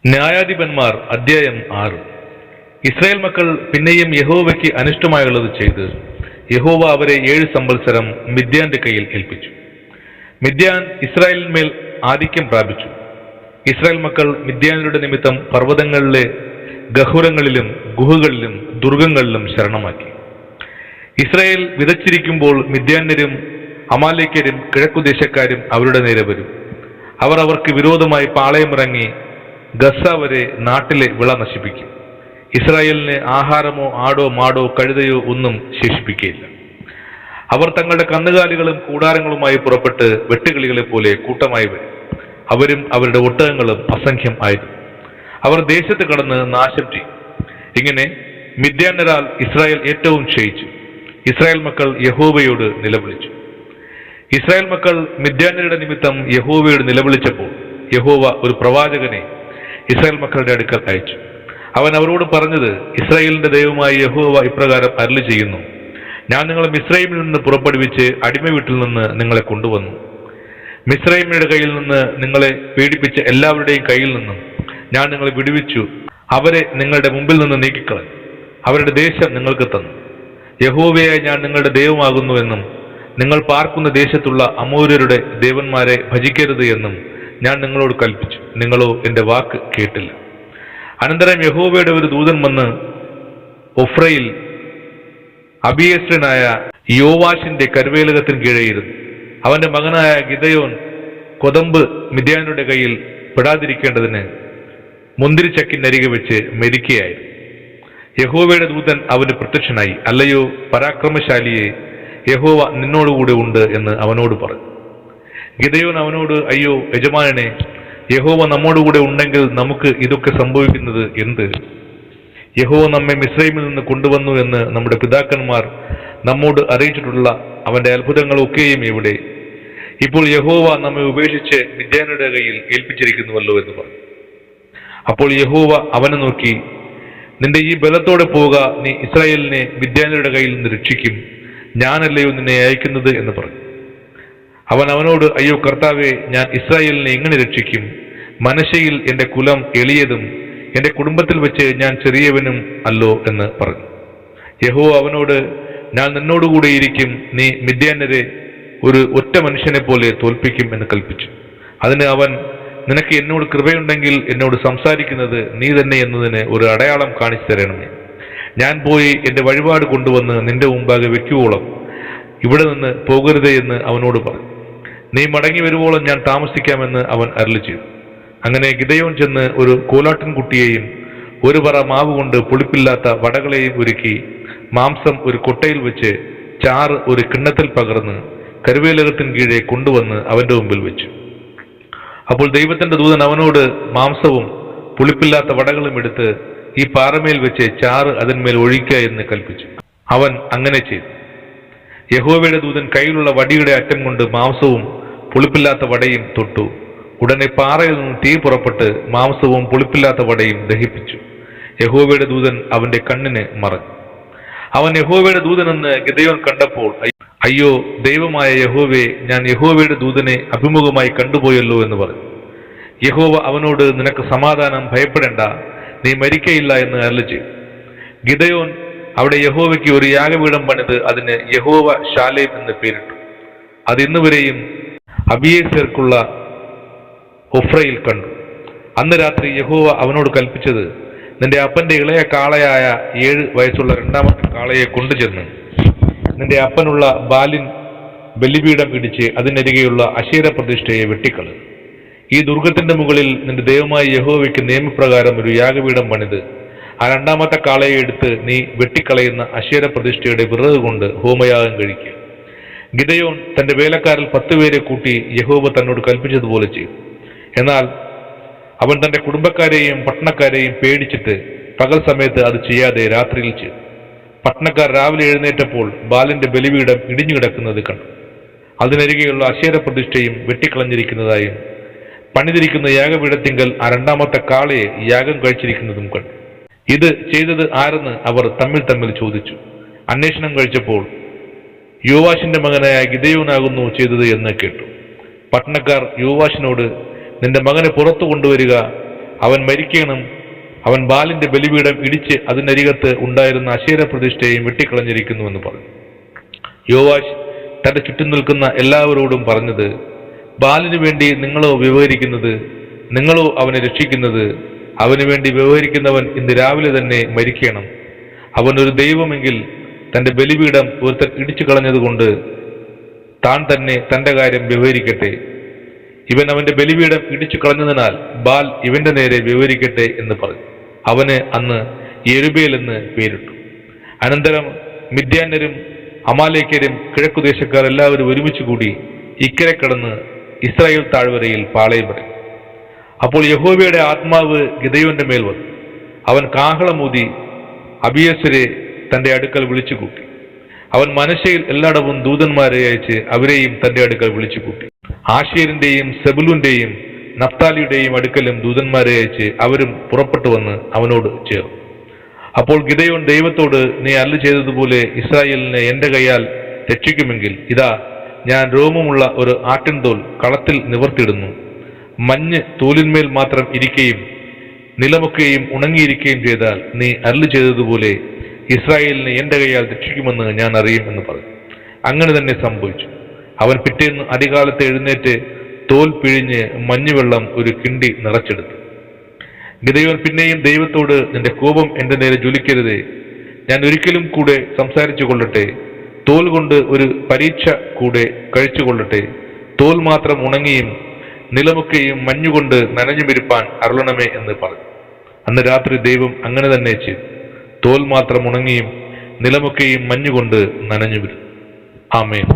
ന്യായാധിപന്മാർ അധ്യായം 6. ഇസ്രായേൽ മക്കൾ പിന്നെയും യഹോവയ്ക്ക് അനിഷ്ടമായുള്ളത് ചെയ്ത് യഹോവ അവരെ 7 സംവത്സരം മിദ്യാന്റെ കയ്യിൽ ഏൽപ്പിച്ചു. മിദ്യാൻ ഇസ്രായേലിന്മേൽ ആധിക്യം പ്രാപിച്ചു. ഇസ്രായേൽ മക്കൾ മിദ്യാനരുടെ നിമിത്തം പർവ്വതങ്ങളിലെ ഗഹുരങ്ങളിലും ഗുഹകളിലും ദുർഗങ്ങളിലും ശരണമാക്കി. ഇസ്രായേൽ വിതച്ചിരിക്കുമ്പോൾ മിദ്യാന്യരും അമാലേക്യരും കിഴക്കുദേശക്കാരും അവരുടെ നേരെ വരും. അവർ അവർക്ക് വിരോധമായി പാളയമിറങ്ങി ഗസ്സ വരെ നാട്ടിലെ വിള നശിപ്പിക്കും. ഇസ്രായേലിന് ആഹാരമോ ആടോ മാടോ കഴുതയോ ഒന്നും ശേഷിപ്പിക്കുകയില്ല. അവർ തങ്ങളുടെ കന്നുകാലികളും കൂടാരങ്ങളുമായി പുറപ്പെട്ട് വെട്ടുകിളികളെ പോലെ കൂട്ടമായി വരും. അവരും അവരുടെ ഒട്ടകങ്ങളും അസംഖ്യം ആയിരുന്നു. അവർ ദേശത്ത് കടന്ന് നാശം ചെയ്യും. ഇങ്ങനെ മിദ്യാന്യരാൽ ഇസ്രായേൽ ഏറ്റവും ക്ഷയിച്ചു. ഇസ്രായേൽ മക്കൾ യഹോവയോട് നിലവിളിച്ചു. ഇസ്രായേൽ മക്കൾ മിദ്യാന്യരുടെ നിമിത്തം യഹോവയോട് നിലവിളിച്ചപ്പോൾ യഹോവ ഒരു പ്രവാചകനെ ഇസ്രായേൽ മക്കളുടെ അടുക്കൽ അയച്ചു. അവൻ അവരോട് പറഞ്ഞത്, ഇസ്രായേലിന്റെ ദൈവമായ യഹോവ ഇപ്രകാരം അരുളി ചെയ്യുന്നു: ഞാൻ നിങ്ങളെ മിസ്രയീമിൽ നിന്ന് പുറപ്പെടുവിച്ച് അടിമ വീട്ടിൽ നിന്ന് നിങ്ങളെ കൊണ്ടുവന്നു. മിസ്രയീമിയുടെ കയ്യിൽ നിന്ന് നിങ്ങളെ പീഡിപ്പിച്ച എല്ലാവരുടെയും കയ്യിൽ നിന്നും ഞാൻ നിങ്ങളെ വിടുവിച്ചു. അവരെ നിങ്ങളുടെ മുമ്പിൽ നിന്ന് നീക്കിക്കളഞ്ഞു. അവരുടെ ദേശം നിങ്ങൾക്ക് തന്നു. യഹോവയായ ഞാൻ നിങ്ങളുടെ ദൈവമാകുന്നുവെന്നും നിങ്ങൾ പാർക്കുന്ന ദേശത്തുള്ള അമോര്യരുടെ ദേവന്മാരെ ഭജിക്കരുത് എന്നും ഞാൻ നിങ്ങളോട് കൽപ്പിച്ചു. നിങ്ങളോ എന്റെ വാക്ക് കേട്ടില്ല. അനന്തരം യഹോവയുടെ ഒരു ദൂതൻ വന്ന് ഒഫ്രയിൽ അബിയേസ്രനായ യോവാശിന്റെ കരുവേലകത്തിന് കീഴെയിരുന്നു. അവന്റെ മകനായ ഗിദയോൻ കൊതമ്പ് മിദ്യാന്യരുടെ കയ്യിൽ പെടാതിരിക്കേണ്ടതിന് മുന്തിരിച്ചക്കിനരികെ വെച്ച് മെരിക്കയായിരുന്നു. യഹോവയുടെ ദൂതൻ അവന് പ്രത്യക്ഷനായി, അല്ലയോ പരാക്രമശാലിയെ, യഹോവ നിന്നോടുകൂടെ ഉണ്ട് എന്ന് അവനോട് പറഞ്ഞു. ഗിദയോൻ അവനോട്, അയ്യോ യജമാനനെ, യഹോവ നമ്മോടുകൂടെ ഉണ്ടെങ്കിൽ നമുക്ക് ഇതൊക്കെ സംഭവിക്കുന്നത് എന്ത്? യഹോവ നമ്മെ മിസ്രയീമിൽ നിന്ന് കൊണ്ടുവന്നു എന്ന് നമ്മുടെ പിതാക്കന്മാർ നമ്മോട് അറിയിച്ചിട്ടുള്ള അവന്റെ അത്ഭുതങ്ങളൊക്കെയും എവിടെ? ഇപ്പോൾ യഹോവ നമ്മെ ഉപേക്ഷിച്ച് മിദ്യാന്യരുടെ കയ്യിൽ ഏൽപ്പിച്ചിരിക്കുന്നുവല്ലോ എന്ന് പറഞ്ഞു. അപ്പോൾ യഹോവ അവനെ നോക്കി, നിന്റെ ഈ ബലത്തോടെ പോവുക, നീ ഇസ്രായേലിനെ മിദ്യാന്യരുടെ കയ്യിൽ നിന്ന് രക്ഷിക്കും. ഞാനല്ലയോ നിന്നെ അയക്കുന്നത് എന്ന് പറഞ്ഞു. അവൻ അവനോട്, അയ്യോ കർത്താവേ, ഞാൻ ഇസ്രായേലിനെ എങ്ങനെ രക്ഷിക്കും? മനശ്ശെയിൽ എന്റെ കുലം എളിയതും എന്റെ കുടുംബത്തിൽ വെച്ച് ഞാൻ ചെറിയവനും അല്ലോ എന്ന് പറഞ്ഞു. യഹോവ അവനോട്, ഞാൻ നിന്നോടുകൂടെ ഇരിക്കും. നീ മിദ്യാന്യരെ ഒരു ഒറ്റ മനുഷ്യനെ പോലെ തോൽപ്പിക്കും എന്ന് കൽപ്പിച്ചു. അതിന് അവൻ, നിനക്ക് എന്നോട് കൃപയുണ്ടെങ്കിൽ എന്നോട് സംസാരിക്കുന്നത് നീ തന്നെ എന്നതിന് ഒരു അടയാളം കാണിച്ചു തരണമേ. ഞാൻ പോയി എന്റെ വഴിപാട് കൊണ്ടുവന്ന് നിന്റെ മുമ്പാകെ വെക്കുവോളം ഇവിടെ നിന്ന് പോകരുതേ എന്ന് അവനോട് പറഞ്ഞു. നീ മടങ്ങി വരുവോളം ഞാൻ താമസിക്കാമെന്ന് അവൻ അരുളി ചെയ്തു. അങ്ങനെ ഗിദയോൻ ചെന്ന് ഒരു കോലാട്ടിൻകുട്ടിയെയും ഒരു പറ മാവ് കൊണ്ട് പുളിപ്പില്ലാത്ത വടകളെയും ഒരുക്കി മാംസം ഒരു കൊട്ടയിൽ വെച്ച് ചാറ് ഒരു കിണ്ണത്തിൽ പകർന്ന് കരുവേലകത്തിന് കീഴെ കൊണ്ടുവന്ന് അവന്റെ മുമ്പിൽ വെച്ചു. അപ്പോൾ ദൈവത്തിന്റെ ദൂതൻ അവനോട്, മാംസവും പുളിപ്പില്ലാത്ത വടകളും എടുത്ത് ഈ പാറമേൽ വെച്ച് ചാറ് അതിന്മേൽ ഒഴിക്കുക എന്ന് കൽപ്പിച്ചു. അവൻ അങ്ങനെ ചെയ്തു. യഹോവയുടെ ദൂതൻ കയ്യിലുള്ള വടിയുടെ അറ്റം കൊണ്ട് മാംസവും പുളിപ്പില്ലാത്ത വടയും തൊട്ടു. ഉടനെ പാറയിൽ നിന്ന് തീ പുറപ്പെട്ട് മാംസവും പുളിപ്പില്ലാത്ത വടയും ദഹിപ്പിച്ചു. യഹോവയുടെ ദൂതൻ അവന്റെ കണ്ണിന് മറഞ്ഞു. അവൻ യഹോവയുടെ ദൂതനെന്ന് ഗിദയോൻ കണ്ടപ്പോൾ, അയ്യോ ദൈവമായ യഹോവേ, ഞാൻ യഹോവയുടെ ദൂതനെ അഭിമുഖമായി കണ്ടുപോയല്ലോ എന്ന് പറഞ്ഞു. യഹോവ അവനോട്, നിനക്ക് സമാധാനം, ഭയപ്പെടേണ്ട, നീ മരിക്കയില്ല എന്ന് അരുളി ചെയ്തു. ഗിദയോൻ അവിടെ യഹോവയ്ക്ക് ഒരു യാഗപീഠം പണിത് അതിന് യഹോവ ശാലേം എന്ന് പേരിട്ടു. അത് ഇന്നുവരെയും അബിയേസർക്കുള്ള ഒഫ്രയിൽ കണ്ടു. അന്ന് രാത്രി യഹോവ അവനോട് കൽപ്പിച്ചത്, നിന്റെ അപ്പന്റെ ഇളയ കാളയായ 7 വയസ്സുള്ള രണ്ടാമത്തെ കാളയെ കൊണ്ടുചെന്ന് നിന്റെ അപ്പനുള്ള ബാലിൻ ബലിപീഠം ഇടിച്ച് അതിനരികെയുള്ള അശേര പ്രതിഷ്ഠയെ വെട്ടിക്കളു. ഈ ദുർഗത്തിന്റെ മുകളിൽ നിന്റെ ദൈവമായ യഹോവയ്ക്ക് നിയമപ്രകാരം ഒരു യാഗപീഠം പണിത് ആ രണ്ടാമത്തെ കാളയെ എടുത്ത് നീ വെട്ടിക്കളയുന്ന അശേര പ്രതിഷ്ഠയുടെ വിറക് കൊണ്ട് ഹോമയാഗം കഴിക്കുക. ഗിദയോൻ തന്റെ വേലക്കാരിൽ 10 പേരെ കൂട്ടി യഹോവ തന്നോട് കൽപ്പിച്ചതുപോലെ ചെയ്തു. എന്നാൽ അവൻ തന്റെ കുടുംബക്കാരെയും പട്ടണക്കാരെയും പേടിച്ചിട്ട് പകൽ സമയത്ത് അത് ചെയ്യാതെ രാത്രിയിൽ ചെയ്തു. പട്ടണക്കാർ രാവിലെ എഴുന്നേറ്റപ്പോൾ ബാലിന്റെ ബലിപീഠം ഇടിഞ്ഞു കിടക്കുന്നത് കണ്ടു. അതിനരികെയുള്ള അശേര പ്രതിഷ്ഠയും വെട്ടിക്കളഞ്ഞിരിക്കുന്നതായും പണിതിരിക്കുന്ന യാഗപീഠത്തിങ്കൽ ആ രണ്ടാമത്തെ കാളയെ യാഗം കഴിച്ചിരിക്കുന്നതും കണ്ടു. ഇത് ചെയ്തത് ആരെന്ന് അവർ തമ്മിൽ ചോദിച്ചു. അന്വേഷണം കഴിച്ചപ്പോൾ യോവാശിന്റെ മകനായ ഗിദയോനാകുന്നു ചെയ്തത് എന്ന് കേട്ടു. പട്ടണക്കാർ യോവാശിനോട്, നിന്റെ മകനെ പുറത്തു കൊണ്ടുവരിക, അവൻ മരിക്കണം, അവൻ ബാലിന്റെ ബലിപീഠം ഇടിച്ച് അതിനരികത്ത് ഉണ്ടായിരുന്ന അശേര പ്രതിഷ്ഠയെയും വെട്ടിക്കളഞ്ഞിരിക്കുന്നുവെന്ന് പറഞ്ഞു. യോവാശ് തന്റെ ചുറ്റും നിൽക്കുന്ന എല്ലാവരോടും പറഞ്ഞത്, ബാലിനു വേണ്ടി നിങ്ങളോ വ്യവഹരിക്കുന്നത്, നിങ്ങളോ അവനെ രക്ഷിക്കുന്നത്? അവന് വേണ്ടി വ്യവഹരിക്കുന്നവൻ ഇന്ന് രാവിലെ തന്നെ മരിക്കണം. അവൻ ഒരു ദൈവമെങ്കിൽ തന്റെ ബലിപീഠം ഒരുത്തൻ ഇടിച്ചു കളഞ്ഞതുകൊണ്ട് താൻ തന്നെ തന്റെ കാര്യം വ്യവഹരിക്കട്ടെ. ഇവൻ അവന്റെ ബലിപീഠം ഇടിച്ചു കളഞ്ഞതിനാൽ ബാൽ ഇവന്റെ നേരെ വ്യവഹരിക്കട്ടെ എന്ന് പറഞ്ഞു. അവന് അന്ന് യെരുബേൽ എന്ന് പേരിട്ടു. അനന്തരം മിദ്യാന്യരും അമാലേക്യരും കിഴക്കുദേശക്കാർ എല്ലാവരും ഒരുമിച്ച് കൂടി ഇക്കരെ കടന്ന് ഇസ്രായേൽ താഴ്വരയിൽ പാളയം പറയും. അപ്പോൾ യഹോവയുടെ ആത്മാവ് ഗിദെയോന്റെ മേൽ വന്നു. അവൻ കാഹളമൂതി അബിയസരെ തന്റെ അടുക്കൽ വിളിച്ചുകൂട്ടി. അവൻ മനശ്ശയിൽ എല്ലായിടവും ദൂതന്മാരെ അയച്ച് അവരെയും തന്റെ അടുക്കൽ വിളിച്ചുകൂട്ടി. ആശേരിന്റെയും സെബുലൂന്റെയും നഫ്താലിയുടെയും അടുക്കലും ദൂതന്മാരെ അയച്ച് അവരും പുറപ്പെട്ടു വന്ന് അവനോട് ചേർന്നു. അപ്പോൾ ഗിദെയോൻ ദൈവത്തോട്, നീ അരുളി ചെയ്തതുപോലെ ഇസ്രായേലിനെ എന്റെ കൈയാൽ രക്ഷിക്കുമെങ്കിൽ ഇതാ, ഞാൻ രോമമുള്ള ഒരു ആട്ടിൻതോൽ കളത്തിൽ നിവർത്തിയിടുന്നു. മഞ്ഞ് തോലിന്മേൽ മാത്രം ഇരിക്കുകയും നിലമൊക്കെയും ഉണങ്ങിയിരിക്കുകയും ചെയ്താൽ നീ അരുളി ചെയ്തതുപോലെ ഇസ്രായേലിനെ എന്റെ കൈയാൽ രക്ഷിക്കുമെന്ന് ഞാൻ അറിയും എന്ന് പറഞ്ഞു. അങ്ങനെ തന്നെ സംഭവിച്ചു. അവൻ പിറ്റേന്ന് അധികാലത്ത് എഴുന്നേറ്റ് തോൽ പിഴിഞ്ഞ് മഞ്ഞുവെള്ളം ഒരു കിണ്ടി നിറച്ചെടുത്തു. ഗിദെയോൻ പിന്നെയും ദൈവത്തോട്, നിന്റെ കോപം എന്റെ നേരെ ജ്വലിക്കരുതേ, ഞാൻ ഒരിക്കലും കൂടെ സംസാരിച്ചു കൊള്ളട്ടെ, തോൽ കൊണ്ട് ഒരു പരീക്ഷ കൂടെ കഴിച്ചുകൊള്ളട്ടെ. തോൽ മാത്രം ഉണങ്ങിയും നിലമൊക്കെയും മഞ്ഞുകൊണ്ട് നനഞ്ഞുമിരിപ്പാൻ അരുളണമേ എന്ന് പറഞ്ഞു. അന്ന് രാത്രി ദൈവം അങ്ങനെ തന്നെ ചെയ്തു. തോൽ മാത്രം ഉണങ്ങിയും നിലമൊക്കെയും മഞ്ഞുകൊണ്ട് നനഞ്ഞുമിരുന്നു. ആമേൻ.